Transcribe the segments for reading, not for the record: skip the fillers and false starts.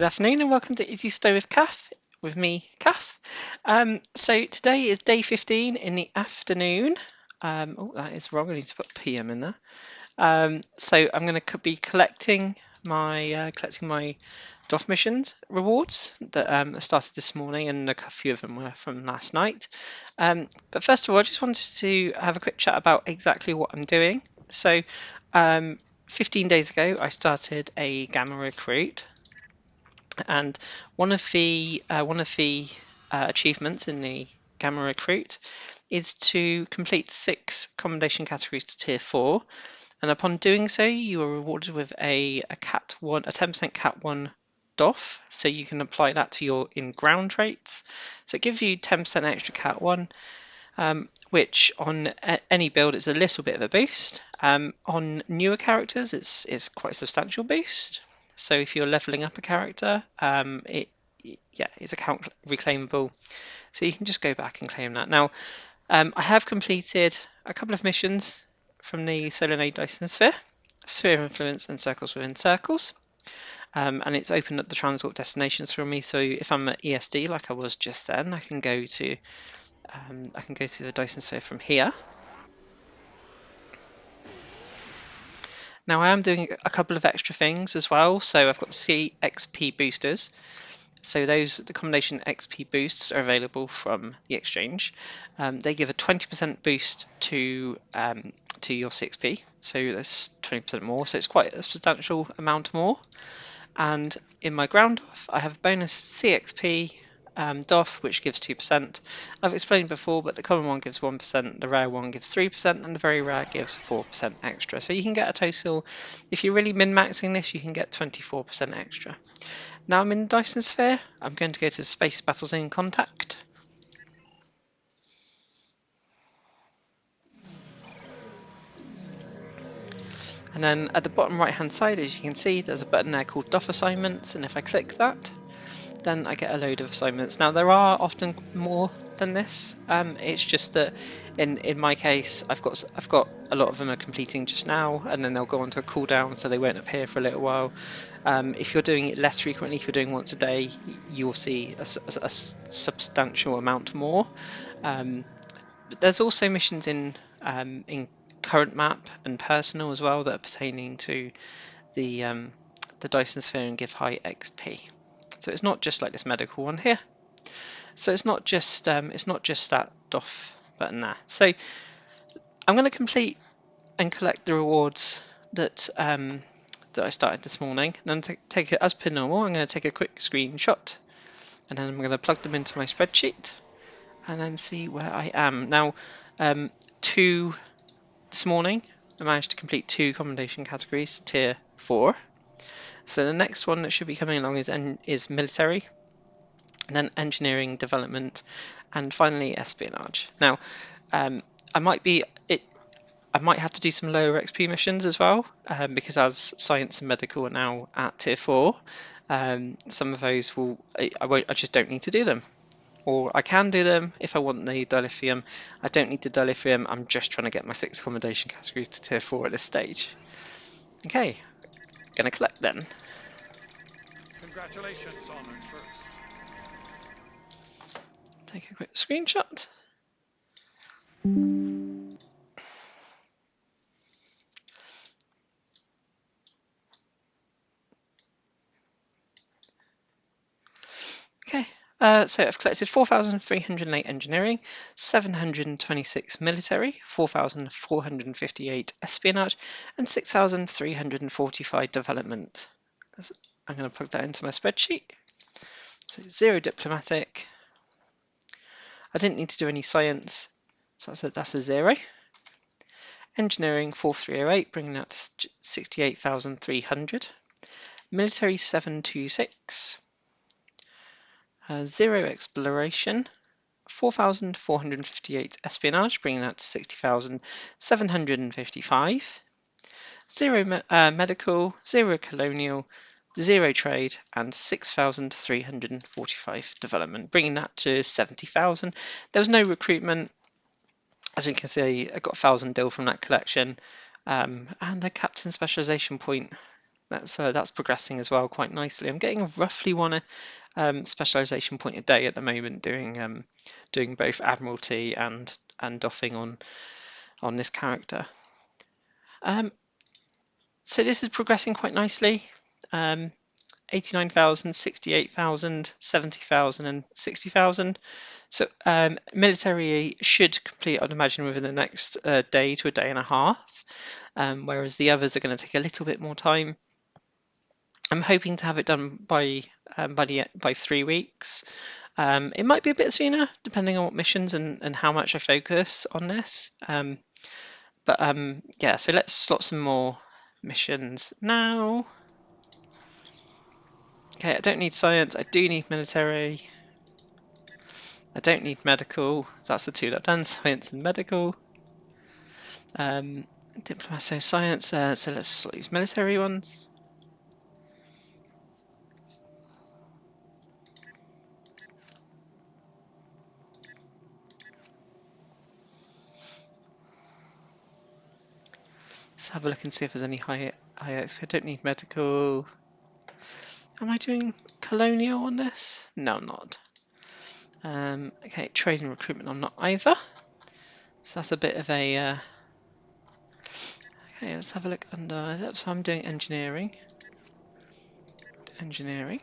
Good afternoon and welcome to Easy Stow with Kath, with me, Kath. So today is day 15 in the afternoon. Oh, that is wrong. I need to put PM in there. So I'm going to be collecting my Doff missions rewards that started this morning, and a few of them were from last night. But first of all, I just wanted to have a quick chat about exactly what I'm doing. So 15 days ago, I started a Gamma Recruit. And one of the achievements in the Gamma Recruit is to complete 6 commendation categories to Tier 4, and upon doing so, you are rewarded with a 10% Cat 1 Doff, so you can apply that to your in-ground traits. So it gives you 10% extra Cat 1, which on any build is a little bit of a boost. On newer characters, it's quite a substantial boost. So if you're leveling up a character, it's account reclaimable. So you can just go back and claim that. Now, I have completed a couple of missions from the Solenoid Dyson Sphere, Sphere of Influence and Circles Within Circles. And it's opened up the transport destinations for me. So if I'm at ESD like I was just then, I can go to the Dyson Sphere from here. Now I am doing a couple of extra things as well. So I've got CXP Boosters. So the combination XP boosts are available from the exchange. They give a 20% boost to your CXP, so that's 20% more. So it's quite a substantial amount more. And in my ground off, I have a bonus CXP Doff, which gives 2%. I've explained before, but the common one gives 1%, the rare one gives 3%, and the very rare gives 4% extra. So you can get a total, if you're really min-maxing this, you can get 24% extra. Now I'm in the Dyson Sphere. I'm going to go to the Space Battle Zone Contact. And then at the bottom right hand side, as you can see, there's a button there called Doff Assignments, and if I click that, then I get a load of assignments. Now there are often more than this. It's just that in my case, I've got a lot of them are completing just now, and then they'll go on to a cooldown, so they won't appear for a little while. If you're doing it less frequently, if you're doing once a day, you'll see a substantial amount more. But there's also missions in current map and personal as well that are pertaining to the Dyson Sphere and give high XP. So it's not just like this medical one here. So it's not just that Doff button there. So I'm going to complete and collect the rewards that I started this morning, and then take it as per normal. I'm going to take a quick screenshot, and then I'm going to plug them into my spreadsheet, and then see where I am now. This morning, I managed to complete 2 commendation categories to Tier 4. So the next one that should be coming along is military, and then engineering, development, and finally espionage. Now, I might have to do some lower XP missions as well, because as science and medical are now at Tier 4, some of those I just don't need to do them. Or I can do them if I want the dilithium. I don't need the dilithium. I'm just trying to get my 6 accommodation categories to Tier 4 at this stage. Okay, gonna collect then. Congratulations, Honored First. Take a quick screenshot. Okay. So I've collected 4,308 engineering, 726 military, 4,458 espionage, and 6,345 development. I'm going to plug that into my spreadsheet. So 0 diplomatic. I didn't need to do any science, so that's a 0. Engineering 4,308, bringing that to 68,300. Military 726. 0 exploration. 4,458 espionage, bringing that to 60,755. 0 medical, 0 colonial, 0 trade, and 6,345 development, bringing that to 70,000. There was no recruitment. As you can see, I got 1,000 dill from that collection, and a captain specialization point that's progressing as well quite nicely. I'm getting roughly one specialization point a day at the moment, doing both Admiralty and Doffing on this character. So this is progressing quite nicely. 89,000, 68,000, 70,000 and 60,000. So military should complete, I'd imagine, within the next day to a day and a half, whereas the others are going to take a little bit more time. I'm hoping to have it done by 3 weeks. It might be a bit sooner, depending on what missions and how much I focus on this. Yeah, so let's slot some more missions now. Okay, I don't need science, I do need military. I don't need medical, that's the two that I've done, science and medical. So science, so let's slot these military ones. Let's have a look and see if there's any high XP. I don't need medical. Am I doing colonial on this? No, I'm not. Okay, trade and recruitment I'm not either. So that's a bit of a... okay, let's have a look under... So I'm doing engineering. Engineering.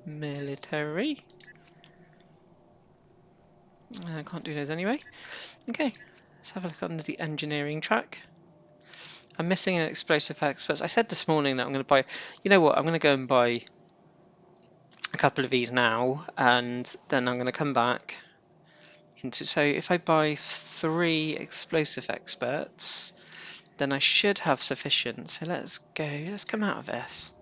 Military. I can't do those anyway. Okay, let's have a look under the engineering track. I'm missing an explosive expert. I said this morning that I'm going to buy... You know what? I'm going to go and buy a couple of these now, and then I'm going to come back into... So if I buy 3 explosive experts, then I should have sufficient. So let's go. Let's come out of this.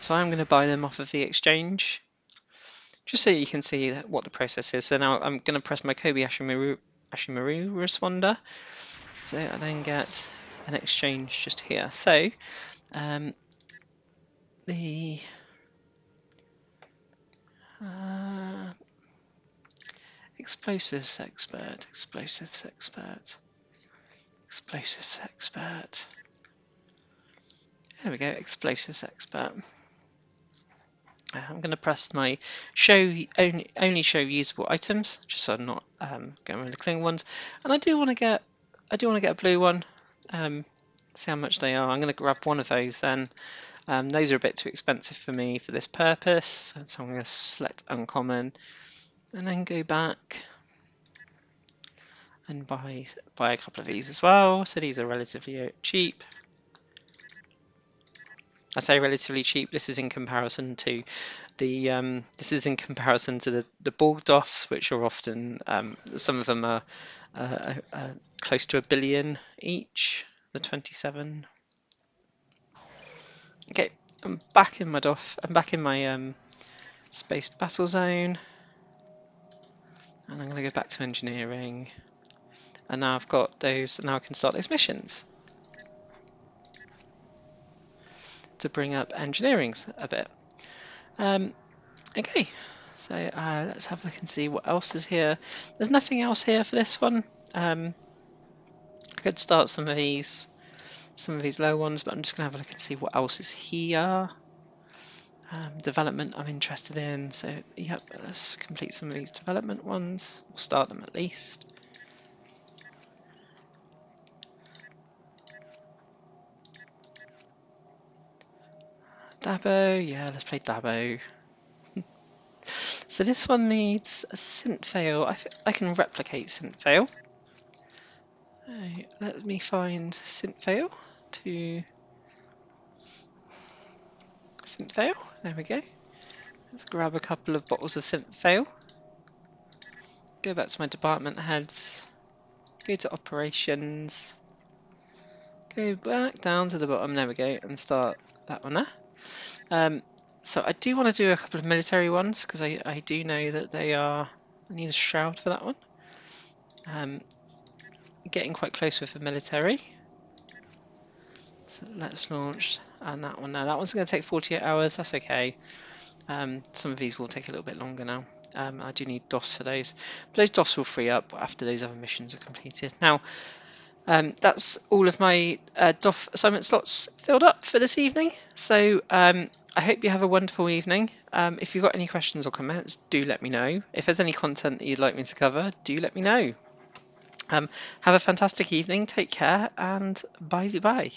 So I'm going to buy them off of the exchange, just so you can see what the process is. So now I'm going to press my Kobe Ashimaru responder. So I then get an exchange just here. So the explosives expert. There we go, explosives expert. I'm going to press my only show usable items, just so I'm not going with the cling ones. And I do want to get a blue one. See how much they are. I'm going to grab one of those then. Those are a bit too expensive for me for this purpose, so I'm going to select uncommon and then go back and buy a couple of these as well. So these are relatively cheap. I say relatively cheap. This is in comparison to the ball doffs, which are often some of them are close to $1 billion each. The 27. Okay, I'm back in my doff. I'm back in my space battle zone, and I'm going to go back to engineering. And now I've got those. Now I can start those missions to bring up engineering a bit. Okay, so let's have a look and see what else is here. There's nothing else here for this one. I could start some of these low ones, but I'm just gonna have a look and see what else is here. Development I'm interested in, so yep, let's complete some of these development ones. We'll start them at least. Dabo, yeah, let's play Dabo. So this one needs a synth fail. I can replicate synth fail. Let me find synth fail to synth fail. There we go. Let's grab a couple of bottles of synth fail. Go back to my department heads. Go to operations. Go back down to the bottom. There we go, and start that one there. So I do want to do a couple of military ones because I do know that they are. I need a shroud for that one. Getting quite close with the military. So let's launch and that one now. That one's going to take 48 hours. That's okay. Some of these will take a little bit longer now. I do need DOS for those. But those DOS will free up after those other missions are completed. Now, That's all of my DOF assignment slots filled up for this evening. So I hope you have a wonderful evening. If you've got any questions or comments, do let me know. If there's any content that you'd like me to cover, do let me know. Have a fantastic evening, take care, and bye-bye.